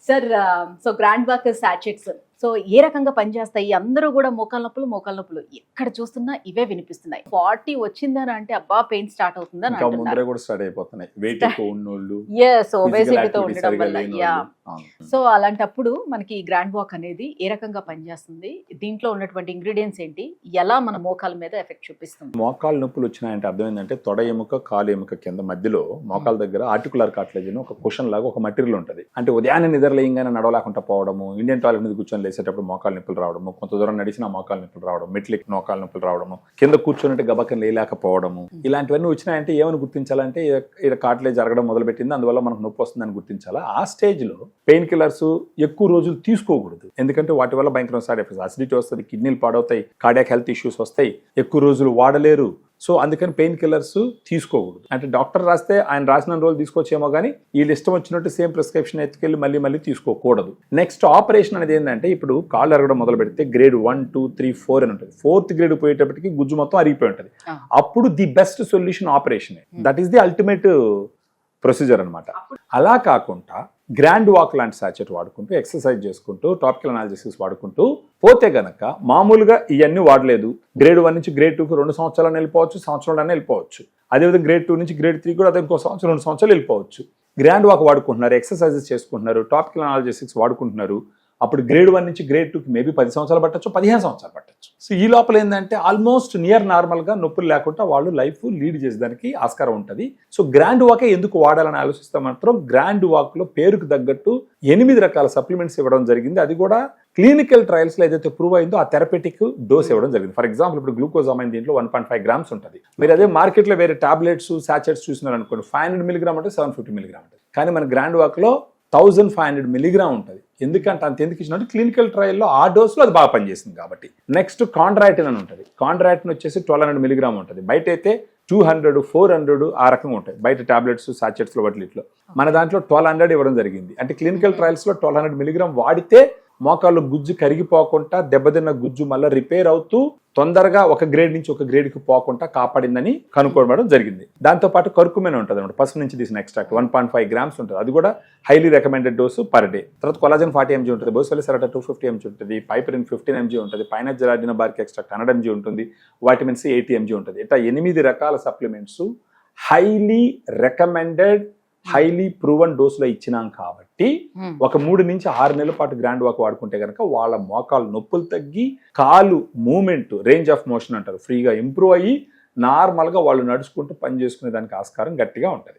Sir so grand walk sachets so ఏ రకంగా పనిచేస్తాయి? అందరూ కూడా మోకాళ్ళ నొప్పులు ఎక్కడ చూస్తున్నా ఇవే వినిపిస్తున్నాయి. 40 వచ్చిందని అంటే అబ్బా పెయిన్ స్టార్ట్ అవుతుందని ఇంకా ముందరే అంటున్నారు. కూడా స్టార్ట్ అయిపోతున్నాయి. వెయిట్ ఎక్కువ ఉన్నోళ్ళు, yes physical ఒబేసిటీతో activity ఉండడం సరిగా వల్ల లేని యా. వాళ్ళు. అవును. సో అలాంటప్పుడు మనకి ఈ గ్రాండ్ వాక్ అనేది ఏ రకంగా పనిచేస్తుంది? దీంట్లో ఉన్నటువంటి ఇంగ్రీడియంట్స్ ఏంటి? ఎలా మన మోకాల మీద ఎఫెక్ట్ చూపిస్తుంది? మోకాలు నొప్పులు వచ్చినాయంటే అర్థం ఏంటంటే తొడ ఎముక కాలు ఎముక కింద మధ్యలో మోకాల దగ్గర ఆర్టికులర్ కార్టిలేజ్ అని ఒక కుషన్ లాగా ఒక మటీరియల్ ఉంటుంది. అంటే ఉదయాన్నే నిద్రలేయంగానే నడవలేకుండా పోవడము, ఇండియన్ టాయిలెట్ మీద కూర్చొని లేసేటప్పుడు మోకాలు నొప్పులు రావడము, కొంత దూరం నడిచిన మోకాలు నొప్పులు రావడం, మెట్లకి మోకాలు నొప్పులు రావడము, కింద కూర్చొని గబక్కన లేలేకపోవడము, ఇలాంటివన్నీ వచ్చినాయంటే ఏమని గుర్తించాలంటే ఇక్కడ కార్టిలేజ్ జరగడం మొదలుపెట్టింది, అందువల్ల మనకు నొప్పి వస్తుందని గుర్తించాలా. ఆ స్టేజ్ లో పెయిన్ కిల్లర్స్ ఎక్కువ రోజులు తీసుకోకూడదు. ఎందుకంటే వాటి వల్ల భయంకర సైడ్ ఎఫెక్ట్స్, అసిడిటీ వస్తుంది, కిడ్నీలు పాడవుతాయి, కార్డియాక్ హెల్త్ ఇష్యూస్ వస్తాయి, ఎక్కువ రోజులు వాడలేరు. సో అందుకని పెయిన్ కిల్లర్స్ తీసుకోకూడదు. అంటే డాక్టర్ రాస్తే ఆయన రాసిన రోజులు తీసుకొచ్చేమో కానీ వీళ్ళు ఇష్టం వచ్చినట్టు సేమ్ ప్రిస్క్రిప్షన్ ఎత్తుకెళ్ళి మళ్ళీ తీసుకోకూడదు. నెక్స్ట్ ఆపరేషన్ అనేది ఏంటంటే ఇప్పుడు కాళ్ళు అరగడం మొదలు పెడితే గ్రేడ్ 1, 2, 3, 4 అని ఉంటుంది. 4th గ్రేడ్ పోయేటప్పటికి గుజ్జు మొత్తం అరిగిపోయి ఉంటుంది. అప్పుడు the best solution operation. That is the ultimate procedure అనమాట. అలా కాకుండా గ్రాండ్ వాక్ లాంటి సాచెట్ వాడుకుంటూ, ఎక్సర్సైజ్ చేసుకుంటూ, టాపికల్ అనాలిసిస్ వాడుకుంటూ పోతే గనక మామూలుగా ఇవన్నీ వాడలేదు, గ్రేడ్ 1 నుంచి గ్రేడ్ 2కి 2 సంవత్సరాలు వెళ్ళిపోవచ్చు, సంవత్సరాలు వెళ్ళిపోవచ్చు. అదేవిధంగా గ్రేడ్ 2 నుంచి గ్రేడ్ 3 కూడా అదే ఇంకో సంవత్సరం 2 సంవత్సరాలు వెళ్ళిపోవచ్చు. గ్రాండ్ వాక్ వాడుకుంటున్నారు, ఎక్సర్సైజెస్ చేసుకుంటున్నారు, టాపికల్ అనాలిసిస్ వాడుకుంటున్నారు. అప్పుడు గ్రేడ్ 1 నుంచి గ్రేడ్ 2కి మేబీ 10 సంవత్సరాలు పట్టచ్చు, 15 సంవత్సరాలు పట్టచ్చు. సో ఈ లోపల ఏంటంటే ఆల్మోస్ట్ నియర్ నార్మల్ గా నొప్పులు లేకుండా వాళ్ళు లైఫ్ లీడ్ చేసేదానికి ఆస్కారం ఉంటుంది. సో గ్రాండ్ వాకే ఎందుకు వాడాలని ఆలోచిస్తే మాత్రం గ్రాండ్ వాక్ లో పేరుకు తగ్గట్టు 8 రకాల సప్లిమెంట్స్ ఇవ్వడం జరిగింది. అది కూడా క్లినికల్ ట్రయల్స్ లో ఏదైతే ప్రూవ్ అయిందో ఆ థెరపెటిక్ డోస్ ఇవ్వడం జరిగింది. ఫర్ ఎగ్జాంపుల్ ఇప్పుడు గ్లూకోజామైన్ దీంట్లో 1.5 grams ఉంటుంది. మీరు అదే మార్కెట్ లో వేరే టాబ్లెట్స్ సాచెట్స్ చూసినారు అనుకోండి, 500 mg అంటే 750 mg ఉంటుంది. కానీ మన గ్రాండ్ వాక్ లో 1500 mg ఉంటుంది. ఎందుకంటే అంత ఎందుకు ఇచ్చినట్టు క్లినికల్ ట్రయల్లో ఆ డోస్లో అది బాగా పనిచేసింది కాబట్టి. నెక్స్ట్ కాండ్రాటిన్ అని ఉంటుంది. కాండ్రాటిన్ వచ్చేసి 1200 mg ఉంటుంది. బయట అయితే 200, 400 ఆ రకంగా ఉంటాయి బయట టాబ్లెట్స్ సాచెట్స్లో వాటిలో. మన దాంట్లో 1200 ఇవ్వడం జరిగింది. అంటే క్లినికల్ ట్రయల్స్లో 1200 mg వాడితే మోకాళ్ళు గుజ్జు కరిగిపోకుండా, దెబ్బతిన్న గుజ్జు మళ్ళీ రిపేర్ అవుతూ తొందరగా ఒక గ్రేడ్ నుంచి ఒక గ్రేడ్కి పోకుండా కాపాడిందని కనుక్కోవడం జరిగింది. దాంతోపాటు కర్కుమెన్ ఉంటుంది అనమాట, పసుపు నుంచి తీసిన ఎక్స్ట్రాక్ట్ 1.5 grams ఉంటుంది. అది కూడా highly recommended dose per day. తర్వాత కొలాజన్ 40 mg ఉంటుంది, బోసెలిసెరాటా 250 mg ఉంటుంది, పైపరిన్ 15 mg ఉంటుంది, పైనజెలాడిన బార్క్ ఎక్స్ట్రాక్ట్ 100 mg ఉంటుంది, వైటమిన్ సి 80 mg ఉంటుంది. ఇట్లా 8 రకాల supplements highly recommended, highly proven డోసులో ఇచ్చినాం కాబట్టి ఒక 3 నుంచి 6 నెలల పాటు గ్రాండ్ వాక్ వాడుకుంటే కనుక వాళ్ళ మోకాలు నొప్పులు తగ్గి, కాలు మూమెంట్, రేంజ్ ఆఫ్ మోషన్ అంటారు, ఫ్రీగా ఇంప్రూవ్ అయ్యి నార్మల్గా వాళ్ళు నడుచుకుంటూ పని చేసుకునే దానికి ఆస్కారం గట్టిగా ఉంటుంది.